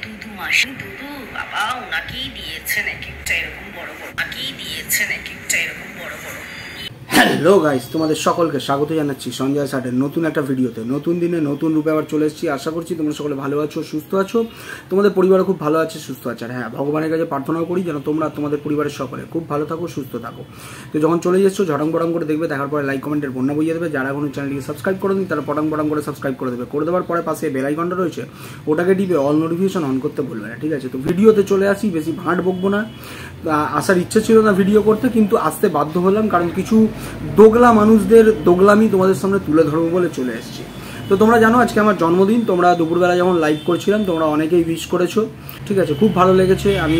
দুদু মাসি, দুদু বাবা ওনাকেই দিয়েছেন এক একটা এরকম বড় বড়, ওনাকেই দিয়েছেন এক একটা এরকম বড় বড়। হ্যালো গাইস, তোমাদের সকলকে স্বাগত জানাচ্ছি সঞ্জয় ষাটের নতুন একটা ভিডিওতে। নতুন দিনে নতুন রূপে আবার চলে এসেছি। আশা করছি তোমরা সকলে ভালো আছো, সুস্থ আছো, তোমাদের পরিবারও খুব ভালো আছে, সুস্থ আছে। আর হ্যাঁ, ভগবানের কাছে প্রার্থনাও করি যেন তোমরা তোমাদের পরিবারের সকলে খুব ভালো থাকো, সুস্থ থাকো। তো যখন চলে যাচ্ছ ঝড়ং বড়ং করে দেখবে, দেখার পরে লাইক কমেন্টের বন্যা বইয়ে দেবে। যারা এখনো চ্যানেলটিকে সাবস্ক্রাইব করে দিন তারা পটাং পটাং করে সাবস্ক্রাইব করে দেবে। করে দেওয়ার পরে পাশে বেল আইকনটা রয়েছে, ওটাকে টিপে অল নোটিফিকেশন অন করতে ভুলবে না, ঠিক আছে? তো ভিডিওতে চলে আসি, বেশি ভাঁট বকবো না। আসার ইচ্ছে ছিল না ভিডিও করতে, কিন্তু আসতে বাধ্য হলাম, কারণ কিছু দোগলা মানুষদের দোগলামি তোমাদের সামনে তুলে ধরবো বলে চলে এসেছি। তো তোমরা জানো আজকে আমার জন্মদিন। তোমরা দুপুরবেলা যখন লাইভ করছিলাম তোমরা অনেকেই উইশ করেছো, ঠিক আছে? খুব ভালো লেগেছে। আমি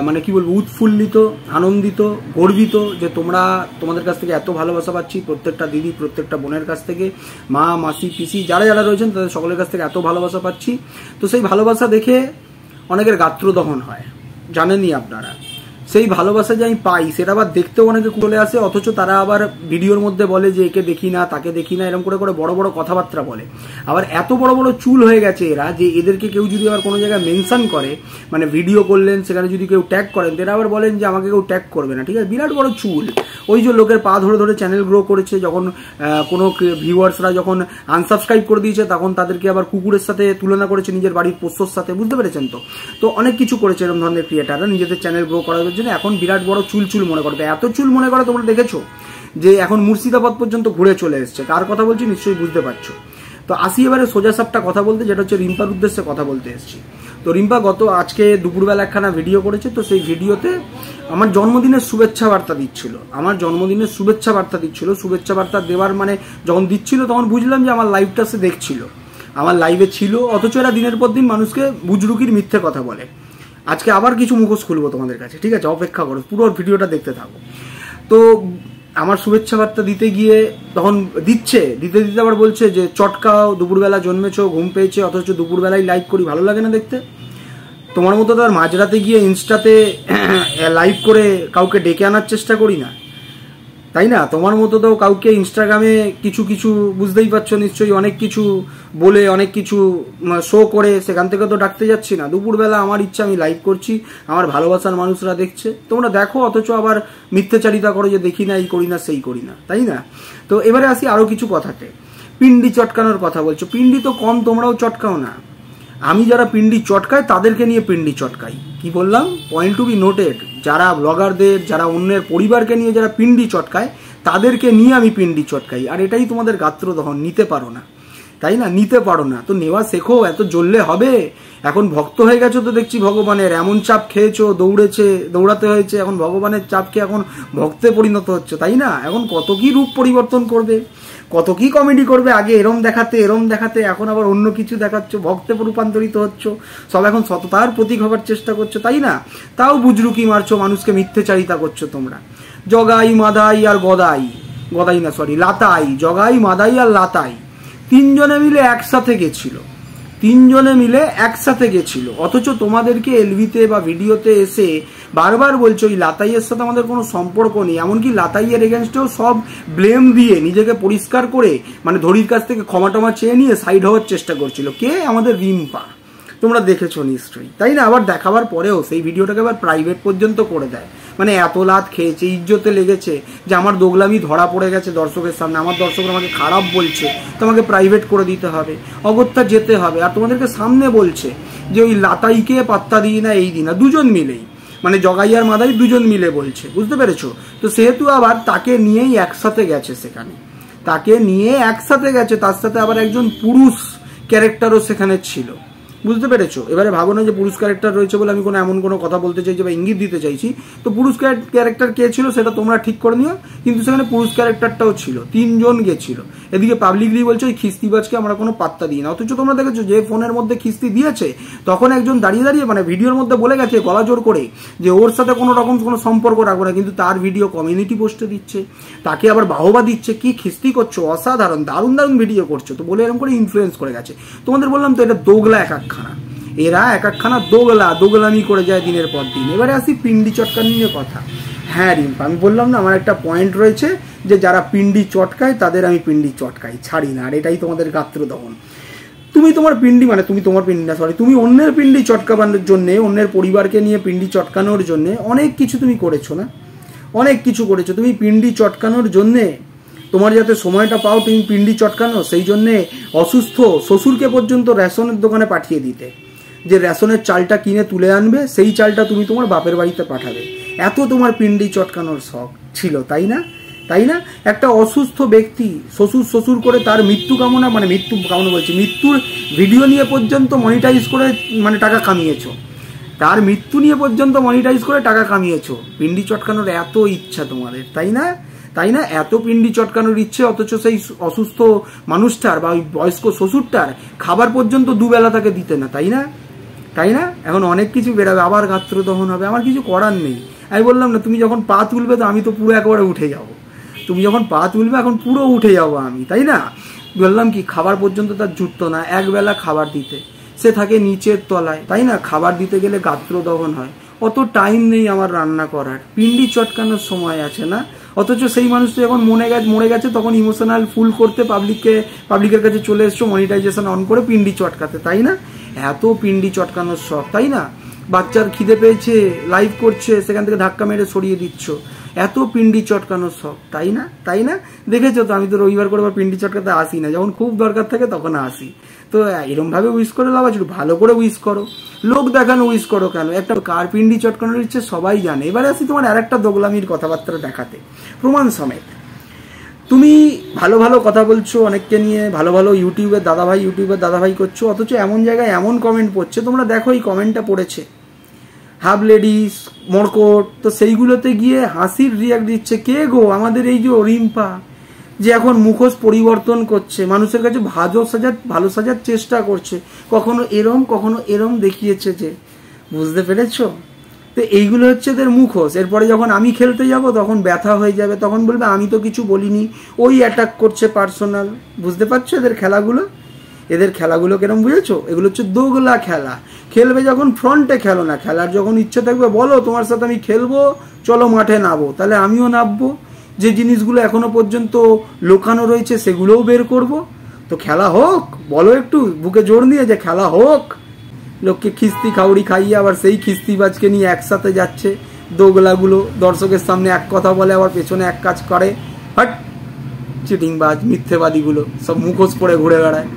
মানে কি বলবো, উৎফুল্লিত, আনন্দিত, গর্বিত যে তোমাদের কাছ থেকে এত ভালোবাসা পাচ্ছি। প্রত্যেকটা দিদি, প্রত্যেকটা বোনের কাছ থেকে, মা, মাসি, পিসি, যারা যারা রয়েছেন তাদের সকলের কাছ থেকে এত ভালোবাসা পাচ্ছি। তো সেই ভালোবাসা দেখে অনেকের গাত্রদহন হয়, জানেনই আপনারা। সেই ভালোবাসা যে আমি পাই সেটা আবার দেখতেও অনেকে চলে আসে, অথচ তারা আবার ভিডিওর মধ্যে বলে যে একে দেখি না, তাকে দেখি না, এরকম করে করে বড় বড় কথাবার্তা বলে। আবার এত বড় বড় চুল হয়ে গেছে এরা, যে এদেরকে কেউ যদি আবার কোনো জায়গায় মেনশন করে, মানে ভিডিও করলেন সেখানে যদি কেউ ট্যাগ করেন, তারা আবার বলেন যে আমাকে কেউ ট্যাগ করবে না, ঠিক আছে? বিরাট বড় চুল। ওই যে লোকের পা ধরে ধরে চ্যানেল গ্রো করেছে, যখন কোনো ভিউয়ার্সরা যখন আনসাবস্ক্রাইব করে দিয়েছে তখন তাদেরকে আবার কুকুরের সাথে তুলনা করেছে, নিজের বাড়ির পোষ্যর সাথে, বুঝতে পেরেছেন তো? তো অনেক কিছু করেছে এরকম ধরনের ক্রিয়েটাররা নিজেদের চ্যানেল গ্রো করার জন্য। এখন বিরাট বড় চুল চুল মনে করবে, এত চুল মনে করে তোমরা দেখেছো যে এখন মুর্শিদাবাদ পর্যন্ত ঘুরে চলে এসছে। কার কথা বলছি নিশ্চয়ই বুঝতে পারছো। তো আসি এবারে সোজা সাপটা কথা বলতে, যেটা হচ্ছে রিম্পার উদ্দেশ্যে কথা বলতে এসেছি। তো রিম্পা আজকে দুপুরবেলা একখানা ভিডিও করেছে। তো সেই ভিডিওতে আমার জন্মদিনের শুভেচ্ছা বার্তা দিচ্ছিল, শুভেচ্ছা বার্তা দেওয়ার মানে যখন দিচ্ছিল তখন বুঝলাম যে আমার লাইভটা সে দেখছিল, আমার লাইভে ছিল। অথচ এরা দিনের পর দিন মানুষকে বুজরুকির মিথ্যে কথা বলে। আজকে আবার কিছু মুখোশ খুলবো তোমাদের কাছে, ঠিক আছে? অপেক্ষা করো, পুরো ভিডিওটা দেখতে থাকো। তো আমার শুভেচ্ছা বার্তা দিতে গিয়ে তখন দিতে আবার বলছে যে চটকাও, দুপুরবেলা জন্মেছো, ঘুম পেয়েছে, অথচ দুপুরবেলায় লাইভ করি, ভালো লাগে না দেখতে? তোমার মতো তো আর মাঝরাতে গিয়ে ইনস্টাতে লাইভ করে কাউকে ডেকে আনার চেষ্টা করি না, তাই না? তোমার মতো তো কাউকে ইনস্টাগ্রামে কিছু বুঝতেই পারছো নিশ্চয়ই, অনেক কিছু বলে, অনেক কিছু শো করে সেখান থেকে তো ডাকতে যাচ্ছি না। দুপুরবেলা আমার ইচ্ছা, আমি লাইভ করছি, আমার ভালোবাসার মানুষরা দেখছে, তোমরা দেখো, অথচ আবার মিথ্যাচারিতা করো যে দেখি না, এই করি না, সেই করি না, তাই না? তো এবারে আসি আরো কিছু কথাতে। পিন্ডি চটকানোর কথা বলছো, পিন্ডি তো কম তোমরাও চটকাও না। আমি যারা পিন্ডি চটকায় তাদেরকে নিয়ে পিন্ডি চটকাই। কি বললাম? Point to be noted. যারা ব্লগারদের, যারা অন্যের পরিবারকে নিয়ে যারা পিন্ডি চটকায় তাদেরকে নিয়ে আমি পিন্ডি চটকাই। আর এটাই তোমাদের গাত্রদহন, নিতে পারো না, তাই না? নিতে পারো না তো নেওয়া শেখো, এত জ্বললে হবে? এখন ভক্ত হয়ে গেছো তো দেখছি ভগবানের, এমন চাপ খেয়েছো, দৌড়াতে হয়েছে, এখন ভগবানের চাপ খেয়ে এখন ভক্তে পরিণত হচ্ছে, তাই না? এখন কত কি রূপ পরিবর্তন করবে, কত কি কমেডি করবে। আগে এরম দেখাতে এখন আবার অন্য কিছু দেখাচ্ছ, ভক্তে রূপান্তরিত হচ্ছ, সব এখন সততার প্রতীক হবার চেষ্টা করছো, তাই না? তাও বুজরুকি মারছো, মানুষকে মিথ্যেচারিতা করছো তোমরা। জগাই, মাদাই আর লাতাই, জগাই, মাদাই আর লাতাই তিনজনে মিলে একসাথে গেছিল, অথচ তোমাদেরকে এলভিতে বা ভিডিওতে এসে বারবার বলছো এই লাতাইয়ের সাথে আমাদের কোনো সম্পর্ক নেই। এমনকি লাতাইয়ের এগেনস্টেও সব ব্লেম দিয়ে নিজেকে পরিষ্কার করে, মানে ধরির কাছ থেকে ক্ষমা টমা চেয়ে নিয়ে সাইড হওয়ার চেষ্টা করছিল। কে? আমাদের রিম্পা। তোমরা দেখেছো নিশ্চয়ই, তাই না? আবার দেখাবার পরেও সেই ভিডিওটাকে আবার প্রাইভেট পর্যন্ত করে দেয়। মানে এত লাত খেয়েছে, ইজ্জতে লেগেছে যে আমার দোগলামি ধরা পড়ে গেছে দর্শকের সামনে, আমার দর্শকরা আমাকে খারাপ বলছে, তোমাকে প্রাইভেট করে দিতে হবে, অগত্যা যেতে হবে। আর তোমাদেরকে সামনে বলছে যে ওই লাতাইকে পাত্তা দিই না, এই দিই না, দুজন মিলেই, মানে জগাই আর মাদাই দুজন মিলে বলছে, বুঝতে পেরেছো? তো সেহেতু আবার তাকে নিয়েই একসাথে গেছে, সেখানে তাকে নিয়ে একসাথে গেছে, তার সাথে আবার একজন পুরুষ ক্যারেক্টারও সেখানে ছিল, বুঝতে পেরেছো? এবারে ভাবো না যে পুরুষ ক্যারেক্টার রয়েছে বলে আমি এমন কোনো কথা বলতে চাইছি বা ইঙ্গিত দিতে চাইছি। তো পুরুষ ক্যারেক্টার কে ছিল সেটা তোমরা ঠিক করে নিও, কিন্তু সেখানে পুরুষ ক্যারেক্টারটাও ছিল, তিনজন গেছিল। এদিকে পাবলিকলি বলছে ওই খিস্তিবাজকে আমরা কোনো পাত্তা দিই না, অথচ তোমরা দেখেছো যে ফোনের মধ্যে খিস্তি দিয়েছে তখন একজন দাঁড়িয়ে মানে ভিডিওর মধ্যে বলে গেছে গলা জোর করে যে ওর সাথে কোনো রকম কোনো সম্পর্ক রাখবো না, কিন্তু তার ভিডিও কমিউনিটি পোস্টে দিচ্ছে, তাকে আবার বাহবা দিচ্ছে। কি খিস্তি করছো, অসাধারণ, দারুণ ভিডিও করছো, তো বলে এরকম করে ইনফ্লুয়েন্স করে গেছে। তোমাদের বললাম তো এটা দোগলা এরা এক একখানা দোগলামি করে যায় দিনের পর দিন। এবারে আসি পিন্ডি চটকানি নিয়ে কথা। হ্যাঁ রিম্পা, আমি বললাম না আমার একটা পয়েন্ট রয়েছে যে যারা পিন্ডি চটকায় তাদের আমি পিন্ডি চটকাই, ছাড়ি না, আর এটাই তোমাদের গাত্রদহন। তুমি তোমার পিন্ডি, মানে তুমি তোমার পিন্ডি না, সরি, তুমি অন্যের পিন্ডি চটকানোর জন্যে, অন্যের পরিবারকে নিয়ে পিন্ডি চটকানোর জন্যে অনেক কিছু তুমি করেছো না, অনেক কিছু করেছো। তুমি পিন্ডি চটকানোর জন্যে, তোমার যাতে সময়টা পাও তুমি পিন্ডি চটকানো, সেই জন্যে অসুস্থ শ্বশুরকে পর্যন্ত রেশনের দোকানে পাঠিয়ে দিতে, যে রেশনের চালটা কিনে তুলে আনবে, সেই চালটা তুমি তোমার বাপের বাড়িতে পাঠাবে। এত তোমার পিন্ডি চটকানোর শখ ছিল, তাই না? তাই না? একটা অসুস্থ ব্যক্তি শ্বশুর করে তার মৃত্যু কামনা, মানে মৃত্যু কামনা বলছি, মৃত্যুর ভিডিও নিয়ে পর্যন্ত মনিটাইজ করে মানে টাকা কামিয়েছো, তার মৃত্যু নিয়ে পর্যন্ত মনিটাইজ করে টাকা কামিয়েছো। পিন্ডি চটকানোর এত ইচ্ছা তোমাদের, তাই না? তাই না? এত পিন্ডি চটকানোর ইচ্ছে, অথচ সেই অসুস্থ মানুষটার বা ওই বয়স্ক শ্বশুরটার খাবার পর্যন্ত দুবেলা তাকে দিতে না, তাই না? তাই না? এখন অনেক কিছু বেরাবে, আবার গাত্রদহন হবে, আমার কিছু করার নেই। আমি বললাম না, তুমি যখন পা তুলবে তো আমি তো পুরো একেবারে উঠে যাবো, তুমি যখন পা তুলবে এখন পুরো উঠে যাবো আমি, তাই না? বললাম কি, খাবার পর্যন্ত তার জুটতো না একবেলা খাবার দিতে, সে থাকে নিচের তলায়, তাই না? খাবার দিতে গেলে গাত্রদহন হয়, অত টাইম নেই আমার রান্না করার, পিন্ডি চটকানোর সময় আছে না? অথচ সেই মানুষটা যখন মরে গেছে তখন ইমোশনাল ফুল করতে পাবলিকের কাছে চলে এসছো মনিটাইজেশন অন করে পিন্ডি চটকাতে, তাই না? এত পিন্ডি চটকানোর শখ, তাই না? বাচ্চার খিদে পেয়েছে, লাইভ করছে, সেখান থেকে ধাক্কা মেরে সরিয়ে দিচ্ছ, এত পিন্ডি চটকানোর শখ, তাই না? তাই না? দেখেছো তো, আমি তো রবিবার করে আবার পিন্ডি চটকাতে আসি না, যখন খুব দরকার থাকে তখন আসি। তো এরমভাবে উইশ করে লাভ আছে? ভালো করে উইশ করো, লোক দেখানো উইশ করো কেন? একটা কার পিন্ডি চটকানোর ইচ্ছে সবাই জানে। এবারে আসি তোমার আরেকটা দোগলামির কথাবার্তা দেখাতে, প্রমাণ সমেত। তুমি ভালো ভালো কথা বলছো অনেককে নিয়ে, ভালো ভালো ইউটিউবের দাদাভাই করছো, অথচ এমন জায়গায় এমন কমেন্ট পড়ছে, তোমরা দেখো এই কমেন্টটা পড়েছে হাফ লেডিস মরকট, তো সেইগুলোতে গিয়ে হাসির রিয়াক্ট দিচ্ছে কে গো? আমাদের এই যে রিম্পা, যে এখন মুখোশ পরিবর্তন করছে, মানুষের কাছে ভালো সাজার চেষ্টা করছে, কখনো এরম দেখিয়েছে, যে বুঝতে পেরেছো? তো এইগুলো হচ্ছে এদের মুখোশ। এরপরে যখন আমি খেলতে যাব তখন ব্যথা হয়ে যাবে, তখন বলবে আমি তো কিছু বলিনি, ওই অ্যাটাক করছে পার্সোনাল। বুঝতে পারছো এদের খেলাগুলো কেরম, বুঝেছো? এগুলো হচ্ছে দোগলা খেলা। খেলবে যখন ফ্রন্টে খেলো না, খেলার যখন ইচ্ছে থাকবে বলো তোমার সাথে আমি খেলবো, চলো মাঠে নামবো, তাহলে আমিও নামবো, যে জিনিসগুলো এখনো পর্যন্ত লোকানো রয়েছে সেগুলোও বের করব। তো খেলা হোক, বলো একটু বুকে জোর নিয়ে যে খেলা হোক। লোককে খিস্তি খাউড়ি খাইয়ে আবার সেই খিস্তিবাজকে নিয়ে একসাথে যাচ্ছে দোগলাগুলো, দর্শকের সামনে এক কথা বলে আবার পেছনে এক কাজ করে, হাট চিটিংবাজ মিথ্যেবাদীগুলো সব মুখোশ পরে ঘুরে বেড়ায়।